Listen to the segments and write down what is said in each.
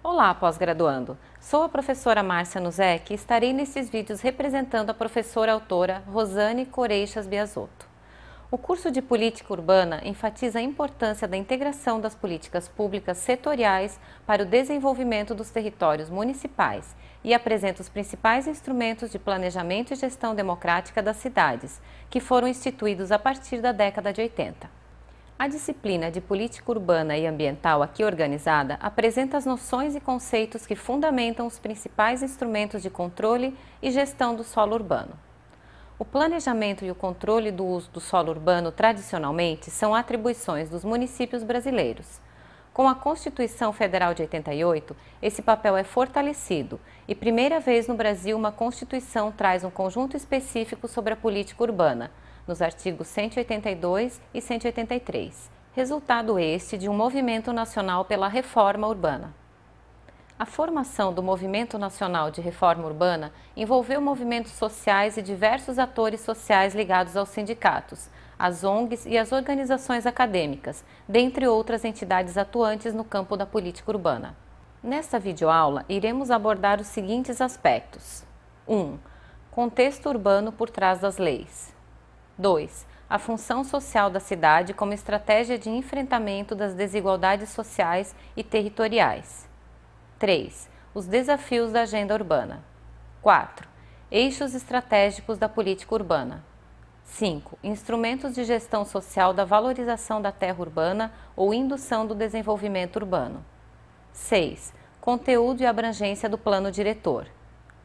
Olá, pós-graduando! Sou a professora Márcia Nuzek e estarei nesses vídeos representando a professora autora Rosane Coreixas Biasotto. O curso de Política Urbana enfatiza a importância da integração das políticas públicas setoriais para o desenvolvimento dos territórios municipais e apresenta os principais instrumentos de planejamento e gestão democrática das cidades, que foram instituídos a partir da década de 80. A disciplina de Política Urbana e Ambiental aqui organizada apresenta as noções e conceitos que fundamentam os principais instrumentos de controle e gestão do solo urbano. O planejamento e o controle do uso do solo urbano tradicionalmente são atribuições dos municípios brasileiros. Com a Constituição Federal de 88, esse papel é fortalecido e, primeira vez no Brasil, uma Constituição traz um conjunto específico sobre a política urbana, nos artigos 182 e 183, resultado este de um movimento nacional pela reforma urbana. A formação do Movimento Nacional de Reforma Urbana envolveu movimentos sociais e diversos atores sociais ligados aos sindicatos, às ONGs e às organizações acadêmicas, dentre outras entidades atuantes no campo da política urbana. Nesta videoaula, iremos abordar os seguintes aspectos. 1. Contexto urbano por trás das leis. 2. A função social da cidade como estratégia de enfrentamento das desigualdades sociais e territoriais. 3. Os desafios da agenda urbana. 4. Eixos estratégicos da política urbana. 5. Instrumentos de gestão social da valorização da terra urbana ou indução do desenvolvimento urbano. 6. Conteúdo e abrangência do plano diretor.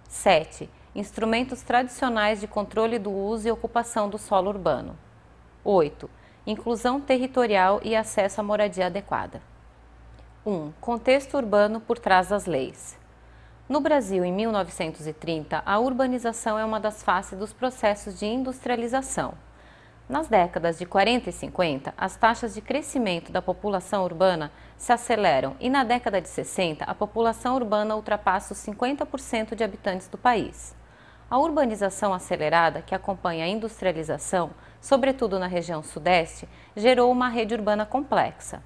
7. Instrumentos tradicionais de controle do uso e ocupação do solo urbano. 8. Inclusão territorial e acesso à moradia adequada. 1. Contexto urbano por trás das leis. No Brasil, em 1930, a urbanização é uma das faces dos processos de industrialização. Nas décadas de 40 e 50, as taxas de crescimento da população urbana se aceleram e na década de 60, a população urbana ultrapassa os 50% de habitantes do país. A urbanização acelerada, que acompanha a industrialização, sobretudo na região sudeste, gerou uma rede urbana complexa.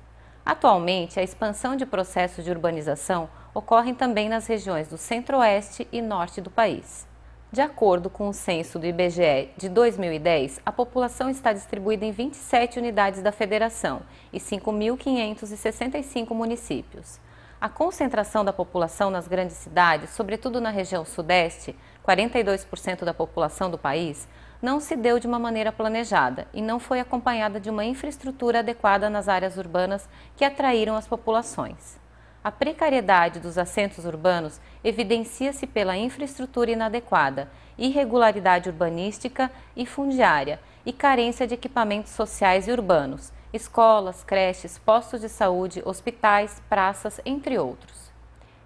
Atualmente, a expansão de processos de urbanização ocorre também nas regiões do centro-oeste e norte do país. De acordo com o censo do IBGE de 2010, a população está distribuída em 27 unidades da federação e 5.565 municípios. A concentração da população nas grandes cidades, sobretudo na região sudeste, 42% da população do país, não se deu de uma maneira planejada e não foi acompanhada de uma infraestrutura adequada nas áreas urbanas que atraíram as populações. A precariedade dos assentos urbanos evidencia-se pela infraestrutura inadequada, irregularidade urbanística e fundiária e carência de equipamentos sociais e urbanos, escolas, creches, postos de saúde, hospitais, praças, entre outros.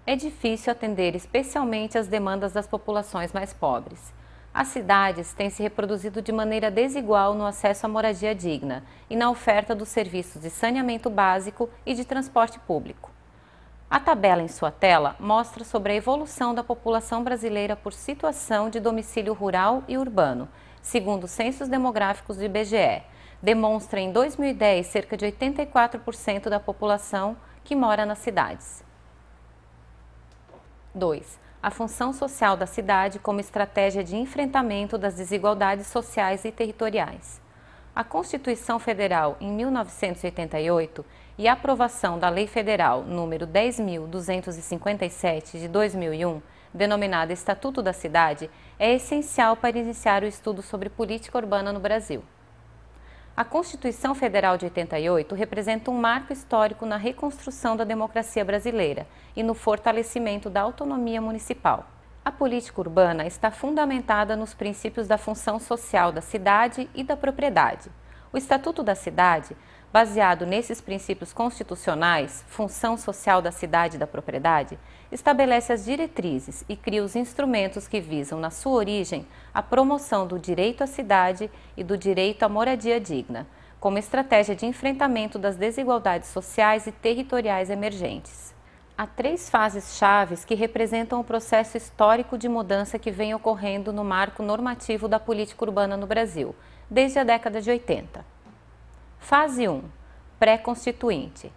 É difícil atender especialmente as demandas das populações mais pobres. As cidades têm se reproduzido de maneira desigual no acesso à moradia digna e na oferta dos serviços de saneamento básico e de transporte público. A tabela em sua tela mostra sobre a evolução da população brasileira por situação de domicílio rural e urbano, segundo os censos demográficos do IBGE. Demonstra em 2010 cerca de 84% da população que mora nas cidades. 2. A função social da cidade como estratégia de enfrentamento das desigualdades sociais e territoriais. A Constituição Federal, em 1988, e a aprovação da Lei Federal nº 10.257 de 2001, denominada Estatuto da Cidade, é essencial para iniciar o estudo sobre política urbana no Brasil. A Constituição Federal de 88 representa um marco histórico na reconstrução da democracia brasileira e no fortalecimento da autonomia municipal. A política urbana está fundamentada nos princípios da função social da cidade e da propriedade. O Estatuto da Cidade, baseado nesses princípios constitucionais, função social da cidade e da propriedade, estabelece as diretrizes e cria os instrumentos que visam, na sua origem, a promoção do direito à cidade e do direito à moradia digna, como estratégia de enfrentamento das desigualdades sociais e territoriais emergentes. Há 3 fases chaves que representam o processo histórico de mudança que vem ocorrendo no marco normativo da política urbana no Brasil, desde a década de 80. Fase 1. Pré-constituinte.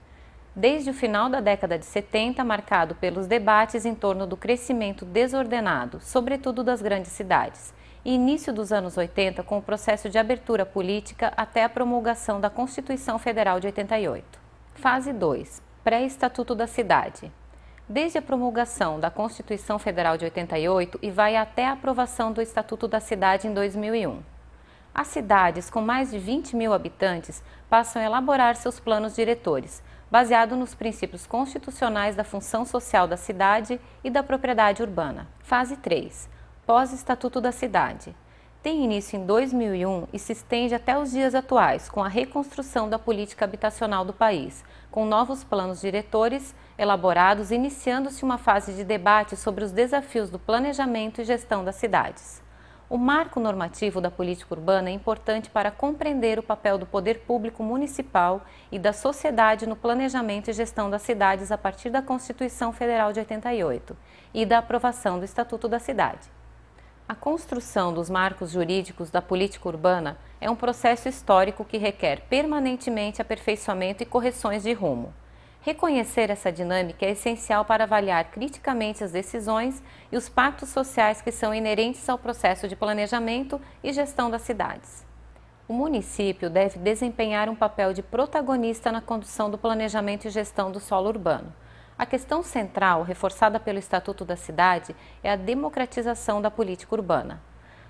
desde o final da década de 70, marcado pelos debates em torno do crescimento desordenado, sobretudo das grandes cidades, e início dos anos 80 com o processo de abertura política até a promulgação da Constituição Federal de 88. Fase 2. Pré-Estatuto da Cidade. Desde a promulgação da Constituição Federal de 88 e vai até a aprovação do Estatuto da Cidade em 2001. As cidades com mais de 20 mil habitantes passam a elaborar seus planos diretores, baseado nos princípios constitucionais da função social da cidade e da propriedade urbana. Fase 3. Pós-Estatuto da Cidade. Tem início em 2001 e se estende até os dias atuais, com a reconstrução da política habitacional do país, com novos planos diretores elaborados, iniciando-se uma fase de debate sobre os desafios do planejamento e gestão das cidades. O marco normativo da política urbana é importante para compreender o papel do poder público municipal e da sociedade no planejamento e gestão das cidades a partir da Constituição Federal de 88 e da aprovação do Estatuto da Cidade. A construção dos marcos jurídicos da política urbana é um processo histórico que requer permanentemente aperfeiçoamento e correções de rumo. Reconhecer essa dinâmica é essencial para avaliar criticamente as decisões e os pactos sociais que são inerentes ao processo de planejamento e gestão das cidades. O município deve desempenhar um papel de protagonista na condução do planejamento e gestão do solo urbano. A questão central, reforçada pelo Estatuto da Cidade, é a democratização da política urbana.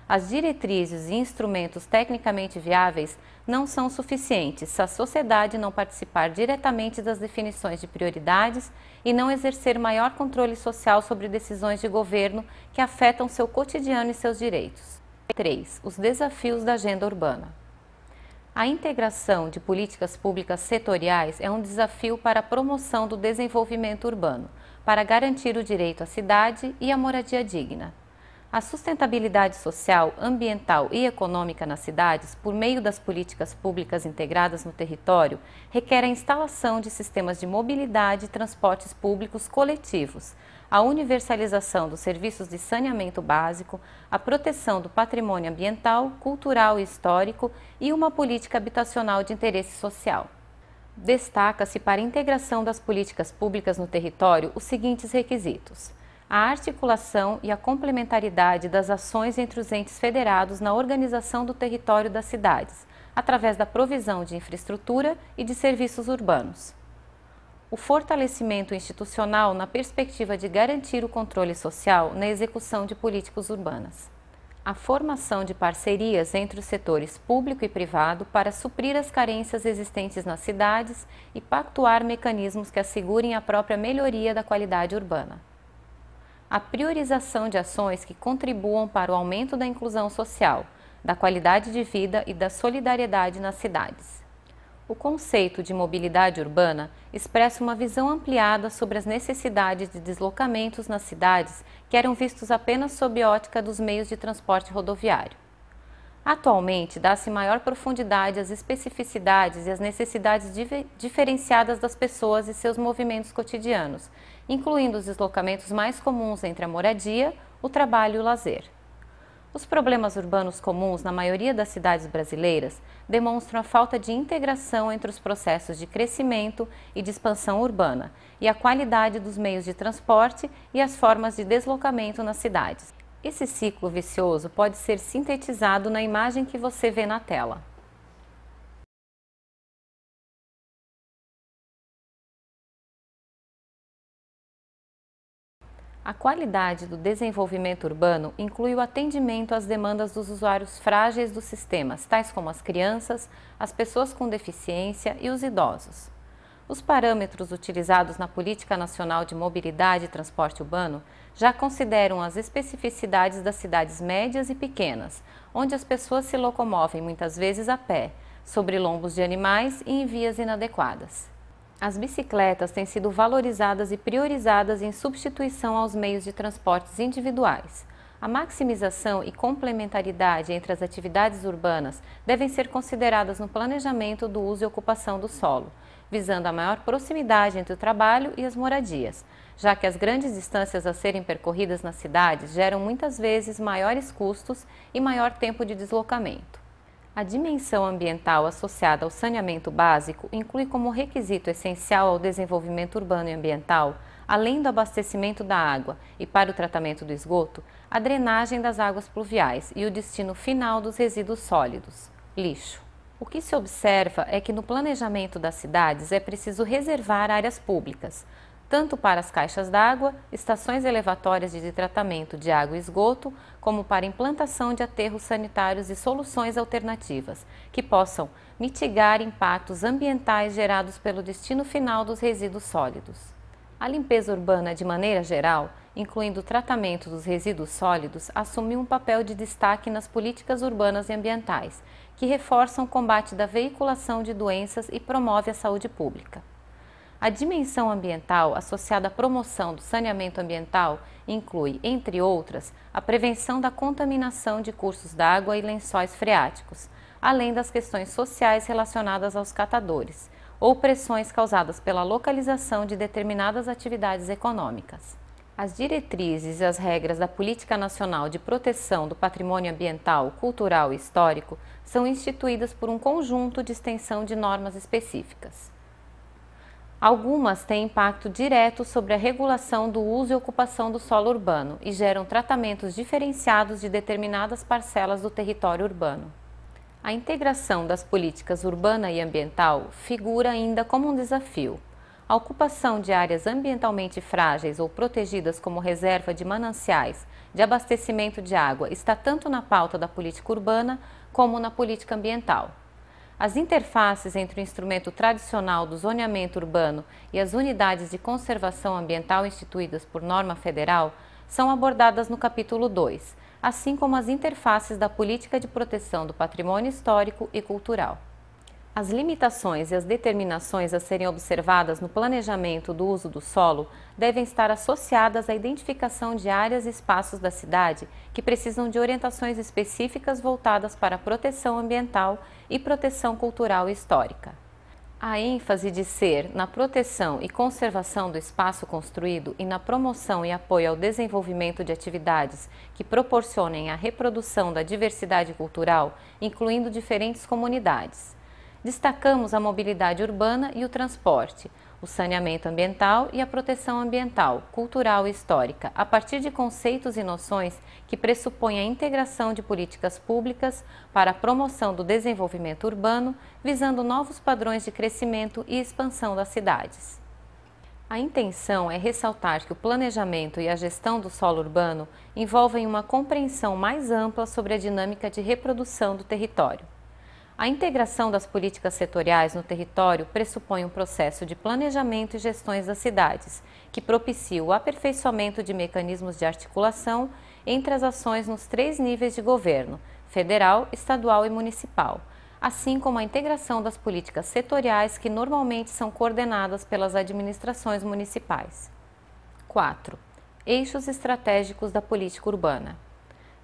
As diretrizes e instrumentos tecnicamente viáveis não são suficientes se a sociedade não participar diretamente das definições de prioridades e não exercer maior controle social sobre decisões de governo que afetam seu cotidiano e seus direitos. 3. Os desafios da agenda urbana. A integração de políticas públicas setoriais é um desafio para a promoção do desenvolvimento urbano, para garantir o direito à cidade e à moradia digna. A sustentabilidade social, ambiental e econômica nas cidades, por meio das políticas públicas integradas no território, requer a instalação de sistemas de mobilidade e transportes públicos coletivos, a universalização dos serviços de saneamento básico, a proteção do patrimônio ambiental, cultural e histórico e uma política habitacional de interesse social. Destaca-se para a integração das políticas públicas no território os seguintes requisitos: a articulação e a complementaridade das ações entre os entes federados na organização do território das cidades, através da provisão de infraestrutura e de serviços urbanos. O fortalecimento institucional na perspectiva de garantir o controle social na execução de políticas urbanas. A formação de parcerias entre os setores público e privado para suprir as carências existentes nas cidades e pactuar mecanismos que assegurem a própria melhoria da qualidade urbana. A priorização de ações que contribuam para o aumento da inclusão social, da qualidade de vida e da solidariedade nas cidades. O conceito de mobilidade urbana expressa uma visão ampliada sobre as necessidades de deslocamentos nas cidades que eram vistos apenas sob a ótica dos meios de transporte rodoviário. Atualmente, dá-se maior profundidade às especificidades e às necessidades diferenciadas das pessoas e seus movimentos cotidianos, incluindo os deslocamentos mais comuns entre a moradia, o trabalho e o lazer. Os problemas urbanos comuns na maioria das cidades brasileiras demonstram a falta de integração entre os processos de crescimento e de expansão urbana e a qualidade dos meios de transporte e as formas de deslocamento nas cidades. Esse ciclo vicioso pode ser sintetizado na imagem que você vê na tela. A qualidade do desenvolvimento urbano inclui o atendimento às demandas dos usuários frágeis dos sistemas, tais como as crianças, as pessoas com deficiência e os idosos. Os parâmetros utilizados na Política Nacional de Mobilidade e Transporte Urbano já consideram as especificidades das cidades médias e pequenas, onde as pessoas se locomovem muitas vezes a pé, sobre lombos de animais e em vias inadequadas. As bicicletas têm sido valorizadas e priorizadas em substituição aos meios de transportes individuais. A maximização e complementaridade entre as atividades urbanas devem ser consideradas no planejamento do uso e ocupação do solo, visando a maior proximidade entre o trabalho e as moradias, já que as grandes distâncias a serem percorridas nas cidades geram muitas vezes maiores custos e maior tempo de deslocamento. A dimensão ambiental associada ao saneamento básico inclui como requisito essencial ao desenvolvimento urbano e ambiental, além do abastecimento da água e para o tratamento do esgoto, a drenagem das águas pluviais e o destino final dos resíduos sólidos, lixo. O que se observa é que no planejamento das cidades é preciso reservar áreas públicas, tanto para as caixas d'água, estações elevatórias de tratamento de água e esgoto, como para implantação de aterros sanitários e soluções alternativas, que possam mitigar impactos ambientais gerados pelo destino final dos resíduos sólidos. A limpeza urbana, de maneira geral, incluindo o tratamento dos resíduos sólidos, assumiu um papel de destaque nas políticas urbanas e ambientais, que reforçam o combate da veiculação de doenças e promove a saúde pública. A dimensão ambiental associada à promoção do saneamento ambiental inclui, entre outras, a prevenção da contaminação de cursos d'água e lençóis freáticos, além das questões sociais relacionadas aos catadores, ou pressões causadas pela localização de determinadas atividades econômicas. As diretrizes e as regras da Política Nacional de Proteção do Patrimônio Ambiental, Cultural e Histórico são instituídas por um conjunto de extensão de normas específicas. Algumas têm impacto direto sobre a regulação do uso e ocupação do solo urbano e geram tratamentos diferenciados de determinadas parcelas do território urbano. A integração das políticas urbana e ambiental figura ainda como um desafio. A ocupação de áreas ambientalmente frágeis ou protegidas como reserva de mananciais de abastecimento de água está tanto na pauta da política urbana como na política ambiental. As interfaces entre o instrumento tradicional do zoneamento urbano e as unidades de conservação ambiental instituídas por norma federal são abordadas no capítulo 2, assim como as interfaces da política de proteção do patrimônio histórico e cultural. As limitações e as determinações a serem observadas no planejamento do uso do solo devem estar associadas à identificação de áreas e espaços da cidade que precisam de orientações específicas voltadas para a proteção ambiental e proteção cultural e histórica. A ênfase de ser na proteção e conservação do espaço construído e na promoção e apoio ao desenvolvimento de atividades que proporcionem a reprodução da diversidade cultural, incluindo diferentes comunidades. Destacamos a mobilidade urbana e o transporte, o saneamento ambiental e a proteção ambiental, cultural e histórica, a partir de conceitos e noções que pressupõem a integração de políticas públicas para a promoção do desenvolvimento urbano, visando novos padrões de crescimento e expansão das cidades. A intenção é ressaltar que o planejamento e a gestão do solo urbano envolvem uma compreensão mais ampla sobre a dinâmica de reprodução do território. A integração das políticas setoriais no território pressupõe um processo de planejamento e gestões das cidades, que propicia o aperfeiçoamento de mecanismos de articulação entre as ações nos 3 níveis de governo, federal, estadual e municipal, assim como a integração das políticas setoriais que normalmente são coordenadas pelas administrações municipais. 4. Eixos estratégicos da política urbana.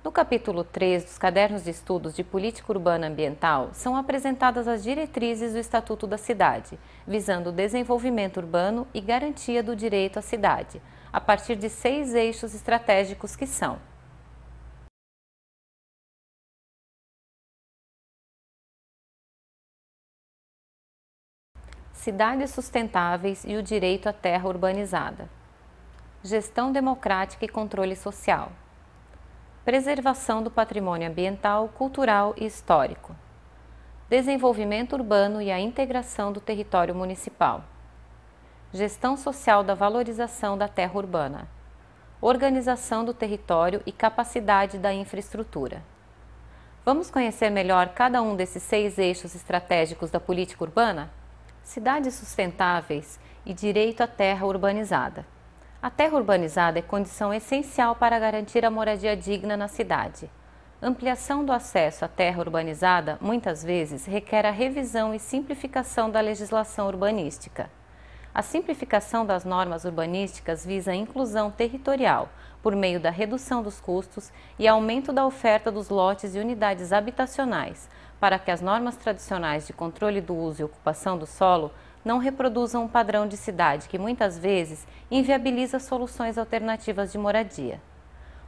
No capítulo 3 dos Cadernos de Estudos de Política Urbana Ambiental, são apresentadas as diretrizes do Estatuto da Cidade, visando o desenvolvimento urbano e garantia do direito à cidade, a partir de 6 eixos estratégicos que são: cidades sustentáveis e o direito à terra urbanizada, gestão democrática e controle social, preservação do patrimônio ambiental, cultural e histórico, desenvolvimento urbano e a integração do território municipal, gestão social da valorização da terra urbana, organização do território e capacidade da infraestrutura. Vamos conhecer melhor cada um desses 6 eixos estratégicos da política urbana? Cidades sustentáveis e direito à terra urbanizada. A terra urbanizada é condição essencial para garantir a moradia digna na cidade. Ampliação do acesso à terra urbanizada, muitas vezes, requer a revisão e simplificação da legislação urbanística. A simplificação das normas urbanísticas visa a inclusão territorial, por meio da redução dos custos e aumento da oferta dos lotes e unidades habitacionais, para que as normas tradicionais de controle do uso e ocupação do solo não reproduzam um padrão de cidade que muitas vezes inviabiliza soluções alternativas de moradia.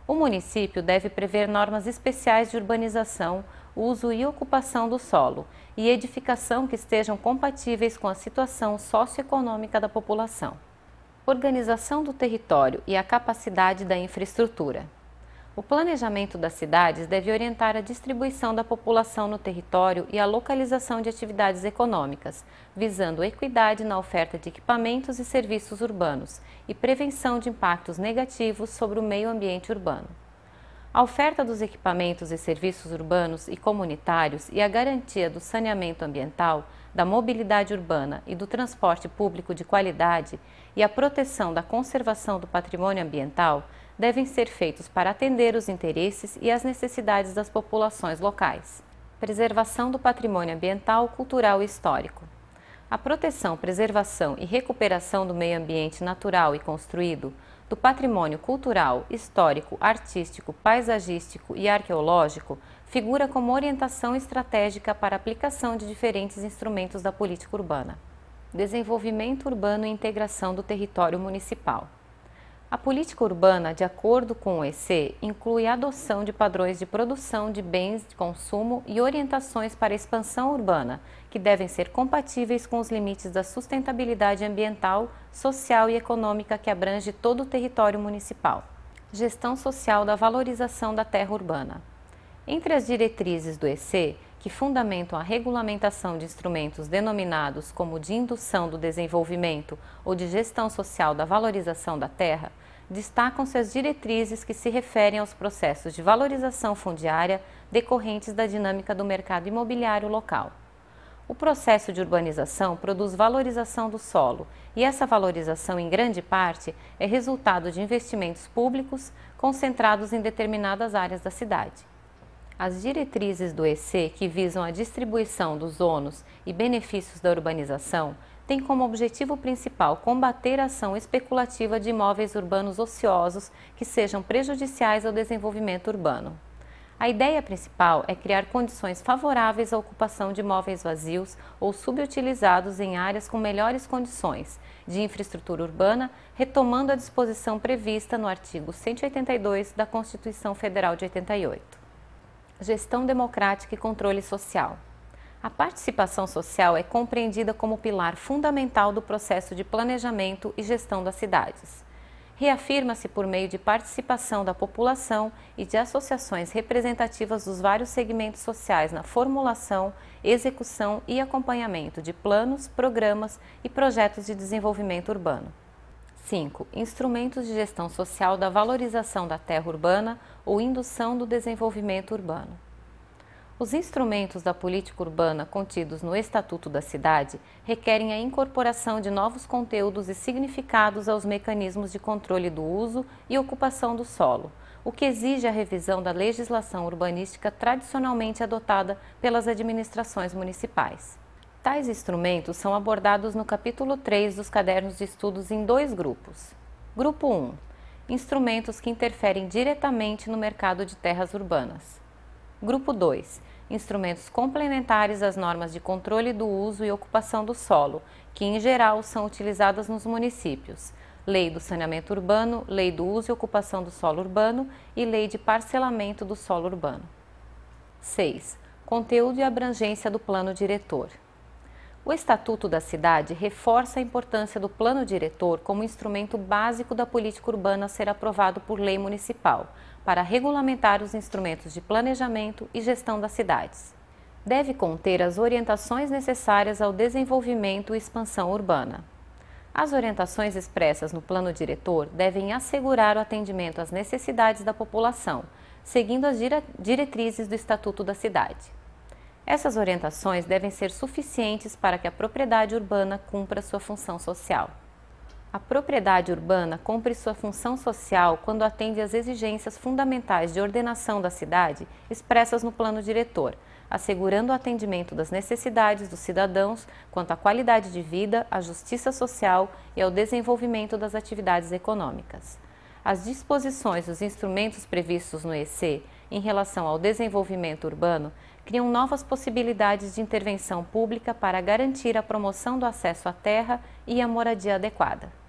O município deve prever normas especiais de urbanização, uso e ocupação do solo e edificação que estejam compatíveis com a situação socioeconômica da população. Organização do território e a capacidade da infraestrutura. O planejamento das cidades deve orientar a distribuição da população no território e a localização de atividades econômicas, visando equidade na oferta de equipamentos e serviços urbanos e prevenção de impactos negativos sobre o meio ambiente urbano. A oferta dos equipamentos e serviços urbanos e comunitários e a garantia do saneamento ambiental, da mobilidade urbana e do transporte público de qualidade e a proteção da conservação do patrimônio ambiental devem ser feitos para atender os interesses e as necessidades das populações locais. Preservação do patrimônio ambiental, cultural e histórico. A proteção, preservação e recuperação do meio ambiente natural e construído, do patrimônio cultural, histórico, artístico, paisagístico e arqueológico figura como orientação estratégica para a aplicação de diferentes instrumentos da política urbana. Desenvolvimento urbano e integração do território municipal. A política urbana, de acordo com o EC, inclui a adoção de padrões de produção de bens de consumo e orientações para a expansão urbana, que devem ser compatíveis com os limites da sustentabilidade ambiental, social e econômica que abrange todo o território municipal. Gestão social da valorização da terra urbana. Entre as diretrizes do EC, que fundamentam a regulamentação de instrumentos denominados como de indução do desenvolvimento ou de gestão social da valorização da terra, destacam-se as diretrizes que se referem aos processos de valorização fundiária decorrentes da dinâmica do mercado imobiliário local. O processo de urbanização produz valorização do solo e essa valorização, em grande parte, é resultado de investimentos públicos concentrados em determinadas áreas da cidade. As diretrizes do EC, que visam a distribuição dos ônus e benefícios da urbanização, têm como objetivo principal combater a ação especulativa de imóveis urbanos ociosos que sejam prejudiciais ao desenvolvimento urbano. A ideia principal é criar condições favoráveis à ocupação de imóveis vazios ou subutilizados em áreas com melhores condições de infraestrutura urbana, retomando a disposição prevista no artigo 182 da Constituição Federal de 88. Gestão democrática e controle social. A participação social é compreendida como pilar fundamental do processo de planejamento e gestão das cidades. Reafirma-se por meio de participação da população e de associações representativas dos vários segmentos sociais na formulação, execução e acompanhamento de planos, programas e projetos de desenvolvimento urbano. 5. Instrumentos de gestão social da valorização da terra urbana ou indução do desenvolvimento urbano. Os instrumentos da política urbana contidos no Estatuto da Cidade requerem a incorporação de novos conteúdos e significados aos mecanismos de controle do uso e ocupação do solo, o que exige a revisão da legislação urbanística tradicionalmente adotada pelas administrações municipais. Tais instrumentos são abordados no capítulo 3 dos cadernos de estudos em dois grupos. Grupo 1. Instrumentos que interferem diretamente no mercado de terras urbanas. Grupo 2. Instrumentos complementares às normas de controle do uso e ocupação do solo, que em geral são utilizadas nos municípios. Lei do Saneamento Urbano, Lei do Uso e Ocupação do Solo Urbano e Lei de Parcelamento do Solo Urbano. 6. Conteúdo e abrangência do Plano Diretor. O Estatuto da Cidade reforça a importância do Plano Diretor como instrumento básico da política urbana a ser aprovado por lei municipal, para regulamentar os instrumentos de planejamento e gestão das cidades. Deve conter as orientações necessárias ao desenvolvimento e expansão urbana. As orientações expressas no Plano Diretor devem assegurar o atendimento às necessidades da população, seguindo as diretrizes do Estatuto da Cidade. Essas orientações devem ser suficientes para que a propriedade urbana cumpra sua função social. A propriedade urbana cumpre sua função social quando atende às exigências fundamentais de ordenação da cidade expressas no Plano Diretor, assegurando o atendimento das necessidades dos cidadãos quanto à qualidade de vida, à justiça social e ao desenvolvimento das atividades econômicas. As disposições dos instrumentos previstos no EC em relação ao desenvolvimento urbano criam novas possibilidades de intervenção pública para garantir a promoção do acesso à terra e à moradia adequada.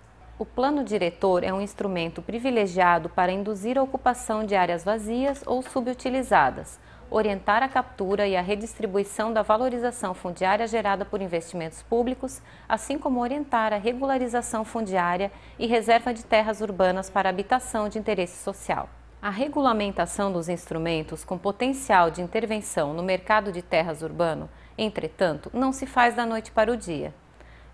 O plano diretor é um instrumento privilegiado para induzir a ocupação de áreas vazias ou subutilizadas, orientar a captura e a redistribuição da valorização fundiária gerada por investimentos públicos, assim como orientar a regularização fundiária e reserva de terras urbanas para habitação de interesse social. A regulamentação dos instrumentos com potencial de intervenção no mercado de terras urbano, entretanto, não se faz da noite para o dia.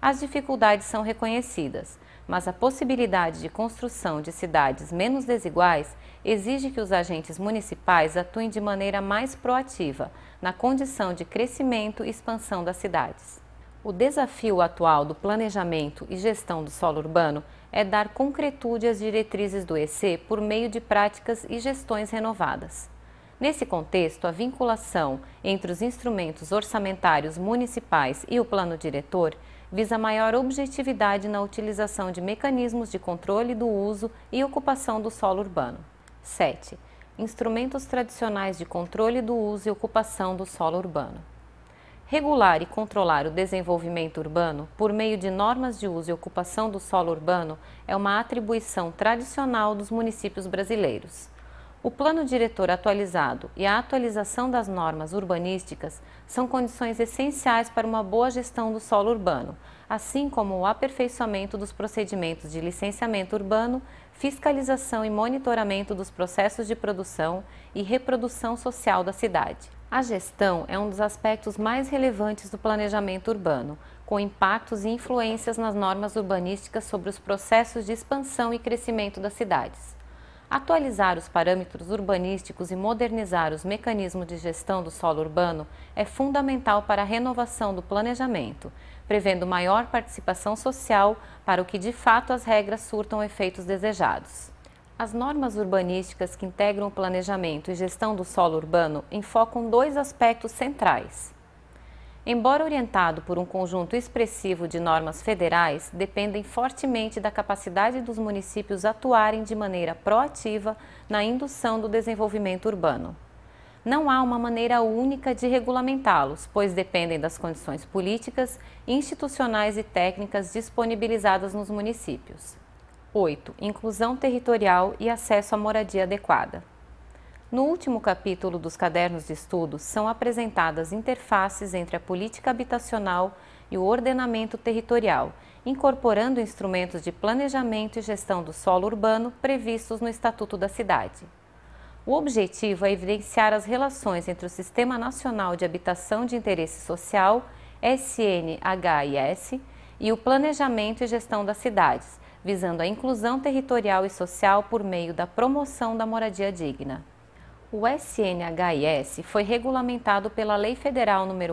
As dificuldades são reconhecidas, mas a possibilidade de construção de cidades menos desiguais exige que os agentes municipais atuem de maneira mais proativa na condição de crescimento e expansão das cidades. O desafio atual do planejamento e gestão do solo urbano é dar concretude às diretrizes do EC por meio de práticas e gestões renovadas. Nesse contexto, a vinculação entre os instrumentos orçamentários municipais e o plano diretor visa maior objetividade na utilização de mecanismos de controle do uso e ocupação do solo urbano. 7. Instrumentos tradicionais de controle do uso e ocupação do solo urbano. Regular e controlar o desenvolvimento urbano por meio de normas de uso e ocupação do solo urbano é uma atribuição tradicional dos municípios brasileiros. O plano diretor atualizado e a atualização das normas urbanísticas são condições essenciais para uma boa gestão do solo urbano, assim como o aperfeiçoamento dos procedimentos de licenciamento urbano, fiscalização e monitoramento dos processos de produção e reprodução social da cidade. A gestão é um dos aspectos mais relevantes do planejamento urbano, com impactos e influências nas normas urbanísticas sobre os processos de expansão e crescimento das cidades. Atualizar os parâmetros urbanísticos e modernizar os mecanismos de gestão do solo urbano é fundamental para a renovação do planejamento, prevendo maior participação social para o que de fato as regras surtam efeitos desejados. As normas urbanísticas que integram o planejamento e gestão do solo urbano enfocam dois aspectos centrais. Embora orientado por um conjunto expressivo de normas federais, dependem fortemente da capacidade dos municípios atuarem de maneira proativa na indução do desenvolvimento urbano. Não há uma maneira única de regulamentá-los, pois dependem das condições políticas, institucionais e técnicas disponibilizadas nos municípios. 8. Inclusão territorial e acesso à moradia adequada. No último capítulo dos cadernos de estudos, são apresentadas interfaces entre a política habitacional e o ordenamento territorial, incorporando instrumentos de planejamento e gestão do solo urbano previstos no Estatuto da Cidade. O objetivo é evidenciar as relações entre o Sistema Nacional de Habitação de Interesse Social, SNHIS, e o planejamento e gestão das cidades, visando a inclusão territorial e social por meio da promoção da moradia digna. O SNHIS foi regulamentado pela Lei Federal nº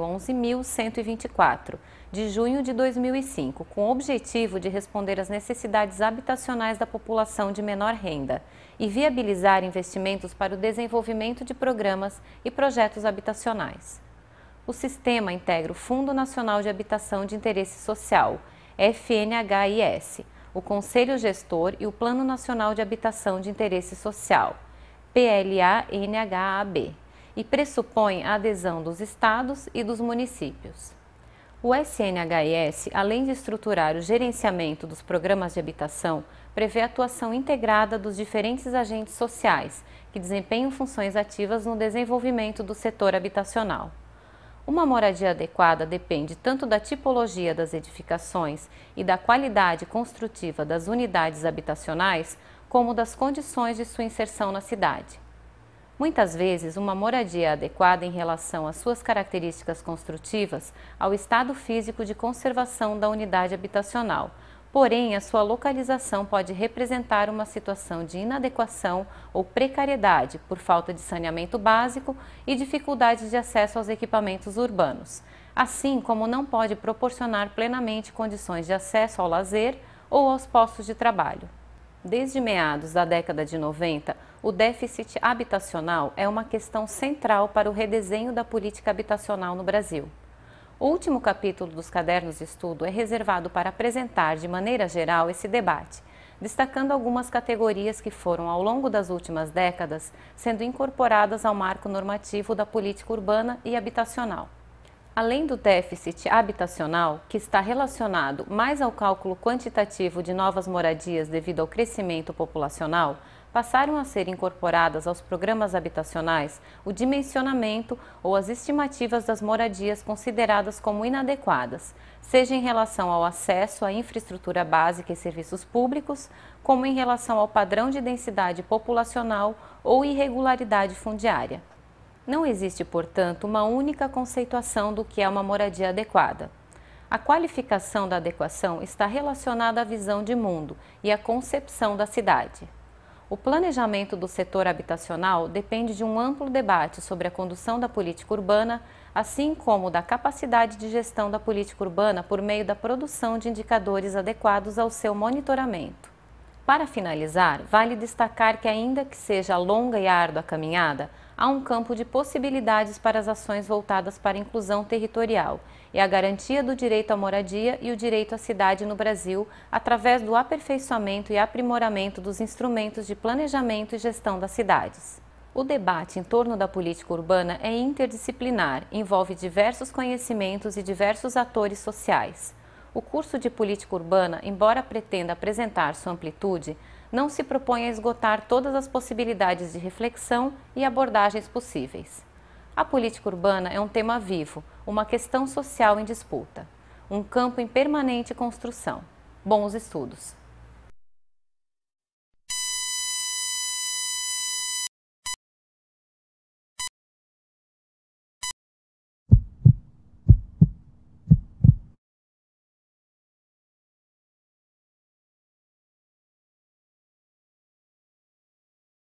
11.124, de junho de 2005, com o objetivo de responder às necessidades habitacionais da população de menor renda e viabilizar investimentos para o desenvolvimento de programas e projetos habitacionais. O sistema integra o Fundo Nacional de Habitação de Interesse Social, FNHIS, o Conselho Gestor e o Plano Nacional de Habitação de Interesse Social, PLA-NHAB, e pressupõe a adesão dos estados e dos municípios. O SNHIS, além de estruturar o gerenciamento dos programas de habitação, prevê a atuação integrada dos diferentes agentes sociais, que desempenham funções ativas no desenvolvimento do setor habitacional. Uma moradia adequada depende tanto da tipologia das edificações e da qualidade construtiva das unidades habitacionais, como das condições de sua inserção na cidade. Muitas vezes, uma moradia adequada em relação às suas características construtivas ao estado físico de conservação da unidade habitacional, porém, a sua localização pode representar uma situação de inadequação ou precariedade por falta de saneamento básico e dificuldade de acesso aos equipamentos urbanos, assim como não pode proporcionar plenamente condições de acesso ao lazer ou aos postos de trabalho. Desde meados da década de 90, o déficit habitacional é uma questão central para o redesenho da política habitacional no Brasil. O último capítulo dos cadernos de estudo é reservado para apresentar de maneira geral esse debate, destacando algumas categorias que foram, ao longo das últimas décadas, sendo incorporadas ao marco normativo da política urbana e habitacional. Além do déficit habitacional, que está relacionado mais ao cálculo quantitativo de novas moradias devido ao crescimento populacional, passaram a ser incorporadas aos programas habitacionais o dimensionamento ou as estimativas das moradias consideradas como inadequadas, seja em relação ao acesso à infraestrutura básica e serviços públicos, como em relação ao padrão de densidade populacional ou irregularidade fundiária. Não existe, portanto, uma única conceituação do que é uma moradia adequada. A qualificação da adequação está relacionada à visão de mundo e à concepção da cidade. O planejamento do setor habitacional depende de um amplo debate sobre a condução da política urbana, assim como da capacidade de gestão da política urbana por meio da produção de indicadores adequados ao seu monitoramento. Para finalizar, vale destacar que, ainda que seja longa e árdua a caminhada, há um campo de possibilidades para as ações voltadas para a inclusão territorial e a garantia do direito à moradia e o direito à cidade no Brasil através do aperfeiçoamento e aprimoramento dos instrumentos de planejamento e gestão das cidades. O debate em torno da política urbana é interdisciplinar, envolve diversos conhecimentos e diversos atores sociais. O curso de Política Urbana, embora pretenda apresentar sua amplitude, não se propõe a esgotar todas as possibilidades de reflexão e abordagens possíveis. A política urbana é um tema vivo, uma questão social em disputa, um campo em permanente construção. Bons estudos!